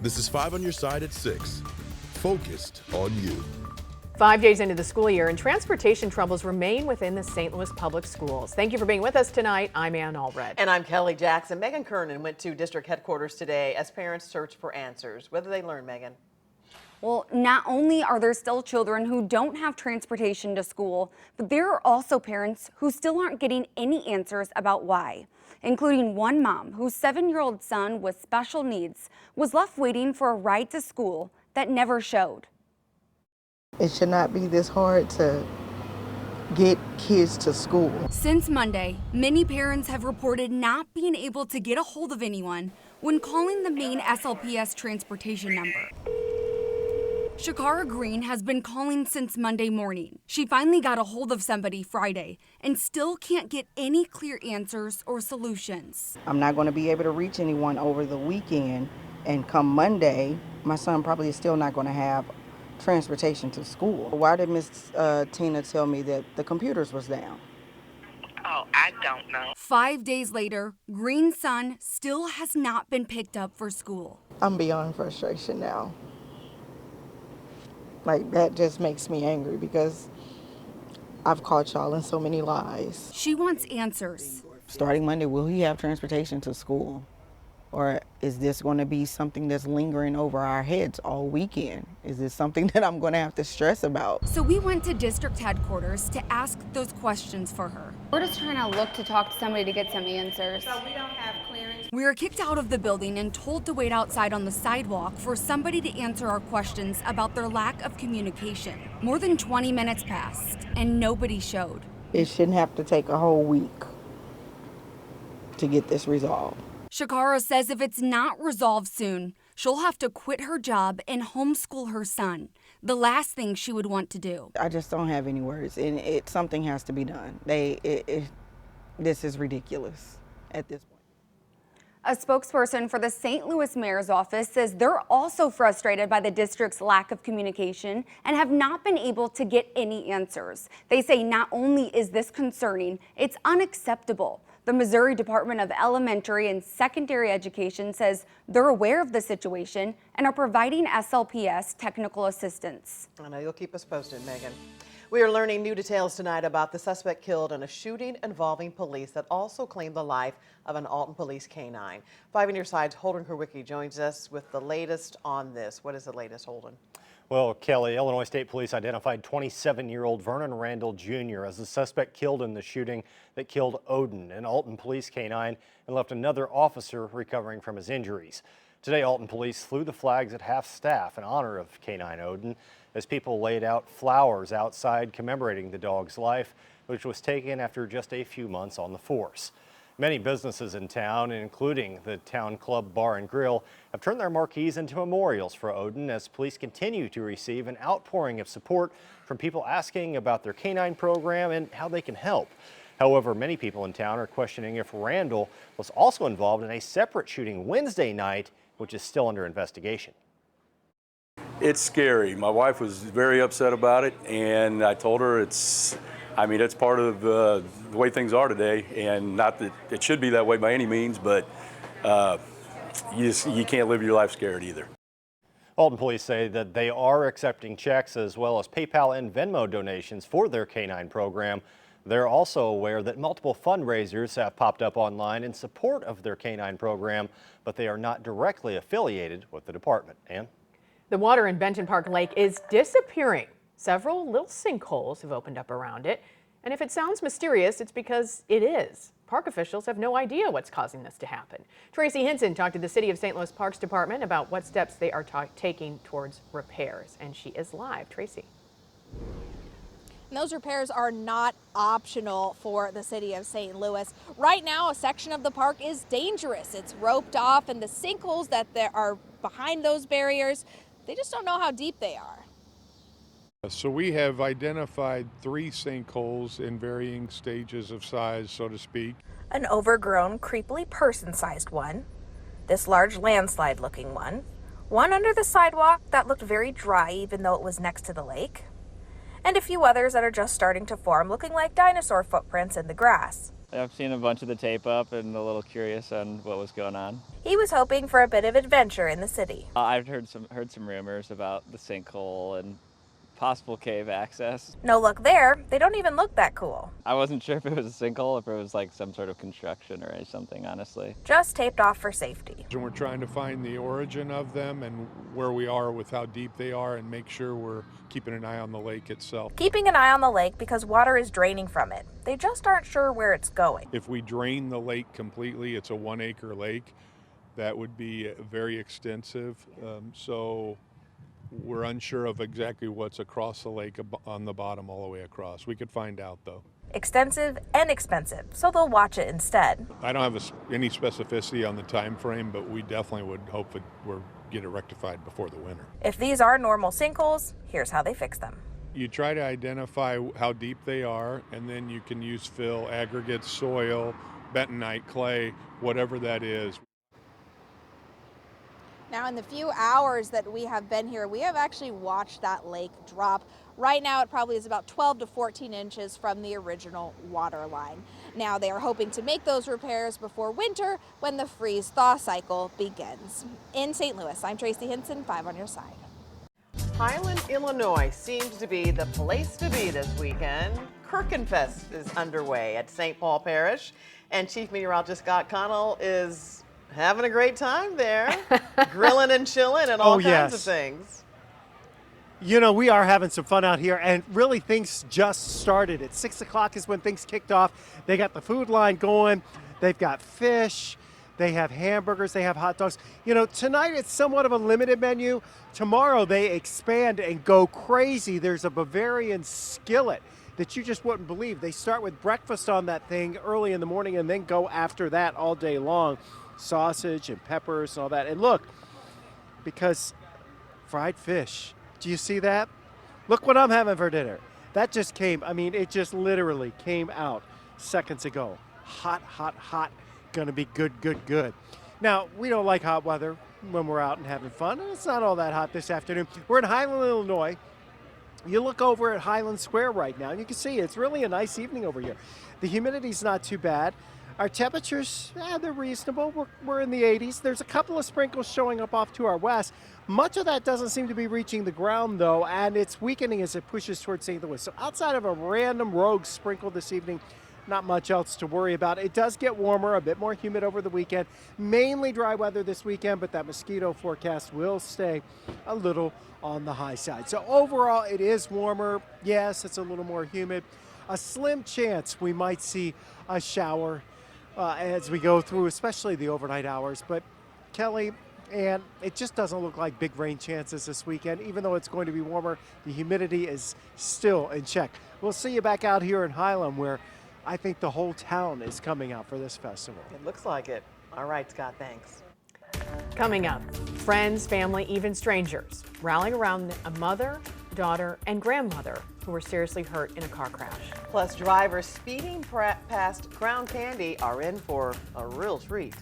This is 5 on your side at 6. Focused on you. 5 days into the school year, and transportation troubles remain within the St. Louis public schools. Thank you for being with us tonight. I'm Ann Allred. And I'm Kelly Jackson. Megan Kernan went to district headquarters today as parents search for answers. What did they learn, Megan? Well, not only are there still children who don't have transportation to school, but there are also parents who still aren't getting any answers about why, including one mom whose 7-year-old son with special needs was left waiting for a ride to school that never showed. It should not be this hard to get kids to school. Since Monday, many parents have reported not being able to get a hold of anyone when calling the main SLPS transportation number. Shakara Green has been calling since Monday morning. She finally got a hold of somebody Friday and still can't get any clear answers or solutions. I'm not going to be able to reach anyone over the weekend, and come Monday, my son probably is still not going to have transportation to school. Why did Miss Tina tell me that the computers was down? Oh, I don't know. 5 days later, Green's son still has not been picked up for school. I'm beyond frustration now. Like, that just makes me angry because I've caught y'all in so many lies. She wants answers. Starting Monday, will he have transportation to school? Or is this going to be something that's lingering over our heads all weekend? Is this something that I'm going to have to stress about? So we went to district headquarters to ask those questions for her. We're just trying to look to talk to somebody to get some answers. So we don't have clearance. We were kicked out of the building and told to wait outside on the sidewalk for somebody to answer our questions about their lack of communication. More than 20 minutes passed and nobody showed. It shouldn't have to take a whole week to get this resolved. Shakara says if it's not resolved soon, she'll have to quit her job and homeschool her son. The last thing she would want to do. I just don't have any words, and something has to be done. This is ridiculous at this point. A spokesperson for the St. Louis mayor's office says they're also frustrated by the district's lack of communication and have not been able to get any answers. They say not only is this concerning, it's unacceptable. The Missouri Department of Elementary and Secondary Education says they're aware of the situation and are providing SLPS technical assistance. I know you'll keep us posted, Megan. We are learning new details tonight about the suspect killed in a shooting involving police that also claimed the life of an Alton police canine. 5 on your side's Holden Kurwicki joins us with the latest on this. What is the latest, Holden? Well, Kelly, Illinois State Police identified 27-year-old Vernon Randall Jr. as the suspect killed in the shooting that killed Odin, an Alton police canine, and left another officer recovering from his injuries. Today, Alton police flew the flags at half-staff in honor of canine Odin as people laid out flowers outside commemorating the dog's life, which was taken after just a few months on the force. Many businesses in town, including the Town Club Bar and Grill, have turned their marquees into memorials for Odin as police continue to receive an outpouring of support from people asking about their canine program and how they can help. However, many people in town are questioning if Randall was also involved in a separate shooting Wednesday night, which is still under investigation. It's scary. My wife was very upset about it, and I told her it's part of the way things are today, and not that it should be that way by any means, but you can't live your life scared either. Alton police say that they are accepting checks as well as PayPal and Venmo donations for their canine program. They're also aware that multiple fundraisers have popped up online in support of their canine program, but they are not directly affiliated with the department. Ann? The water in Benton Park Lake is disappearing. Several little sinkholes have opened up around it. And if it sounds mysterious, it's because it is. Park officials have no idea what's causing this to happen. Tracy Hinson talked to the City of St. Louis Parks Department about what steps they are taking towards repairs. And she is live. Tracy. And those repairs are not optional for the City of St. Louis. Right now, a section of the park is dangerous. It's roped off, and the sinkholes that are behind those barriers, they just don't know how deep they are. So we have identified 3 sinkholes in varying stages of size, so to speak. An overgrown, creepily person-sized one, this large landslide-looking one under the sidewalk that looked very dry even though it was next to the lake, and a few others that are just starting to form, looking like dinosaur footprints in the grass. I've seen a bunch of the tape up and a little curious on what was going on. He was hoping for a bit of adventure in the city. I've heard some rumors about the sinkhole and possible cave access. No luck there. They don't even look that cool. I wasn't sure if it was a sinkhole, if it was like some sort of construction or something, honestly. Just taped off for safety. And we're trying to find the origin of them and where we are with how deep they are and make sure we're keeping an eye on the lake itself. Keeping an eye on the lake because water is draining from it. They just aren't sure where it's going. If we drain the lake completely, it's a 1 acre lake. That would be very extensive. So we're unsure of exactly what's across the lake on the bottom all the way across. We could find out though. Extensive and expensive, so they'll watch it instead. I don't have any specificity on the time frame, but we definitely would hope that we'll get it rectified before the winter. If these are normal sinkholes, here's how they fix them. You try to identify how deep they are, and then you can use fill, aggregate, soil, bentonite, clay, whatever that is. Now, in the few hours that we have been here, we have actually watched that lake drop. Right now, it probably is about 12 to 14 inches from the original water line. Now, they are hoping to make those repairs before winter when the freeze-thaw cycle begins. In St. Louis, I'm Tracy Hinson, 5 on your side. Highland, Illinois seems to be the place to be this weekend. Kirkin Fest is underway at St. Paul Parish, and Chief Meteorologist Scott Connell is having a great time there, grilling and chilling and all kinds of things. You know, we are having some fun out here, and really things just started. At 6 o'clock is when things kicked off. They got the food line going. They've got fish. They have hamburgers. They have hot dogs. You know, tonight it's somewhat of a limited menu. Tomorrow they expand and go crazy. There's a Bavarian skillet that you just wouldn't believe. They start with breakfast on that thing early in the morning and then go after that all day long. Sausage and peppers and all that. And look, because fried fish, do you see that? Look what I'm having for dinner. That just came, I mean, it just literally came out seconds ago. Hot, hot, hot. Gonna be good, good, good. Now, we don't like hot weather when we're out and having fun, and it's not all that hot this afternoon. We're in Highland, Illinois. You look over at Highland Square right now, and you can see it's really a nice evening over here. The humidity's not too bad. Our temperatures, they're reasonable. We're in the 80s. There's a couple of sprinkles showing up off to our west. Much of that doesn't seem to be reaching the ground, though, and it's weakening as it pushes towards St. Louis. So outside of a random rogue sprinkle this evening, not much else to worry about. It does get warmer, a bit more humid over the weekend. Mainly dry weather this weekend, but that mosquito forecast will stay a little on the high side. So overall, it is warmer. Yes, it's a little more humid. A slim chance we might see a shower as we go through, especially the overnight hours. But Kelly, and it just doesn't look like big rain chances this weekend. Even though it's going to be warmer, the humidity is still in check. We'll see you back out here in Highland, where I think the whole town is coming out for this festival. It looks like it. All right, Scott, thanks. Coming up, friends, family, even strangers rallying around a mother, daughter, and grandmother who were seriously hurt in a car crash. Plus, drivers speeding past Crown Candy are in for a real treat.